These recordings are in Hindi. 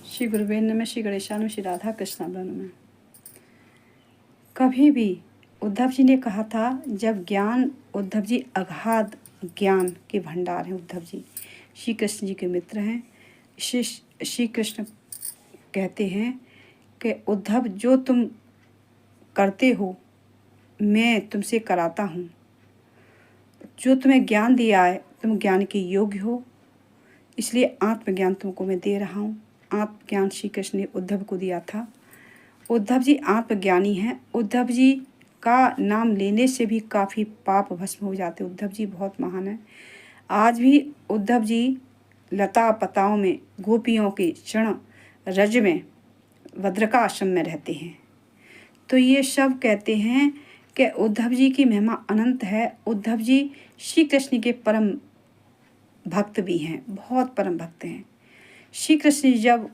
श्री गुरुवे नमः। श्री गणेशान श्री राधा कृष्णावरण में कभी भी उद्धव जी ने कहा था, जब ज्ञान, उद्धव जी अगाध ज्ञान के भंडार हैं। उद्धव जी श्री कृष्ण जी के मित्र हैं। श्री कृष्ण कहते हैं कि उद्धव, जो तुम करते हो मैं तुमसे कराता हूँ। जो तुम्हें ज्ञान दिया है तुम ज्ञान के योग्य हो, इसलिए आत्मज्ञान तुमको मैं दे रहा हूँ। आत्मज्ञान श्री कृष्ण ने उद्धव को दिया था। उद्धव जी आत्मज्ञानी हैं। उद्धव जी का नाम लेने से भी काफ़ी पाप भस्म हो जाते। उद्धव जी बहुत महान हैं। आज भी उद्धव जी लता पताओं में गोपियों के चरण रज में भद्रका आश्रम में रहते हैं। तो ये सब कहते हैं कि उद्धव जी की महिमा अनंत है। उद्धव जी श्री कृष्ण के परम भक्त भी हैं, बहुत परम भक्त हैं। श्री कृष्ण जब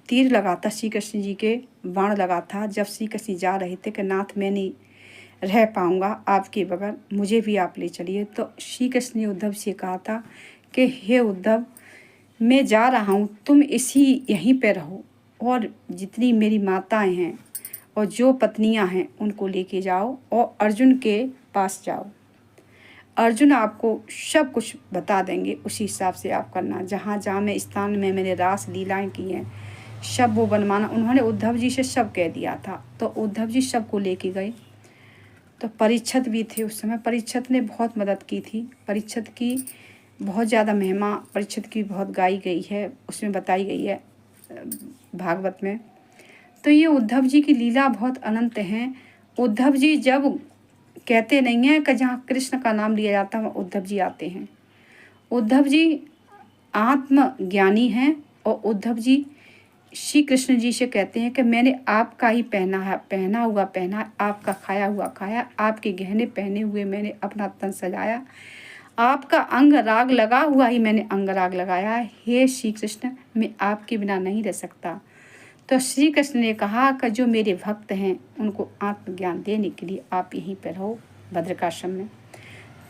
तीर लगाता, श्री कृष्ण जी के बाण लगा था, जब श्री कृष्ण जा रहे थे कि नाथ मैं नहीं रह पाऊंगा आपके बगैर, मुझे भी आप ले चलिए। तो श्री कृष्ण ने उद्धव से कहा था कि हे उद्धव, मैं जा रहा हूँ, तुम यहीं पे रहो और जितनी मेरी माताएं हैं और जो पत्नियां हैं उनको लेके जाओ और अर्जुन के पास जाओ। अर्जुन आपको सब कुछ बता देंगे, उसी हिसाब से आप करना। जहाँ जहाँ मैं स्थान में मैंने रास लीलाएं की हैं सब वो बनवाना। उन्होंने उद्धव जी से सब कह दिया था। तो उद्धव जी सबको लेके गए। तो परीक्षित भी थे उस समय। परीक्षित ने बहुत मदद की थी। परीक्षित की बहुत ज़्यादा महिमा परीक्षित की बहुत गाई गई है, उसमें बताई गई है भागवत में। तो ये उद्धव जी की लीला बहुत अनंत हैं। उद्धव जी जब कहते नहीं हैं कि जहाँ कृष्ण का नाम लिया जाता है वहाँ उद्धव जी आते हैं। उद्धव जी आत्मज्ञानी हैं और उद्धव जी श्री कृष्ण जी से कहते हैं कि मैंने आपका ही पहना है, पहना हुआ पहना, आपका खाया हुआ खाया, आपके गहने पहने हुए मैंने अपना तन सजाया, आपका अंग राग लगा हुआ ही मैंने अंग राग लगाया। हे श्री कृष्ण, मैं आपके बिना नहीं रह सकता। तो श्री कृष्ण ने कहा कि जो मेरे भक्त हैं उनको आत्मज्ञान देने के लिए आप यहीं पर रहो भद्रकाश्रम में।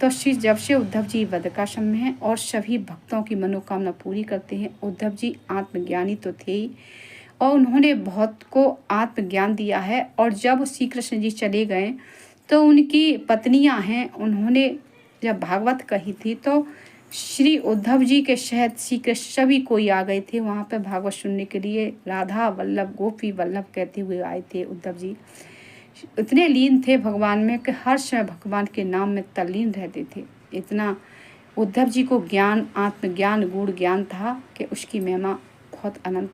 तो जब से उद्धव जी भद्रकाश्रम में हैं और सभी भक्तों की मनोकामना पूरी करते हैं। उद्धव जी आत्मज्ञानी तो थे ही और उन्होंने बहुत को आत्मज्ञान दिया है। और जब श्री कृष्ण जी चले गए तो उनकी पत्नियां हैं, उन्होंने जब भागवत कही थी तो श्री उद्धव जी के शहद श्री कृष्ण सभी कोई आ गए थे वहाँ पर भागवत सुनने के लिए। राधा वल्लभ गोपी वल्लभ कहते हुए आए थे। उद्धव जी इतने लीन थे भगवान में कि हर समय भगवान के नाम में तल्लीन रहते थे। इतना उद्धव जी को ज्ञान, आत्मज्ञान, गूढ़ ज्ञान था कि उसकी महिमा बहुत अनंत।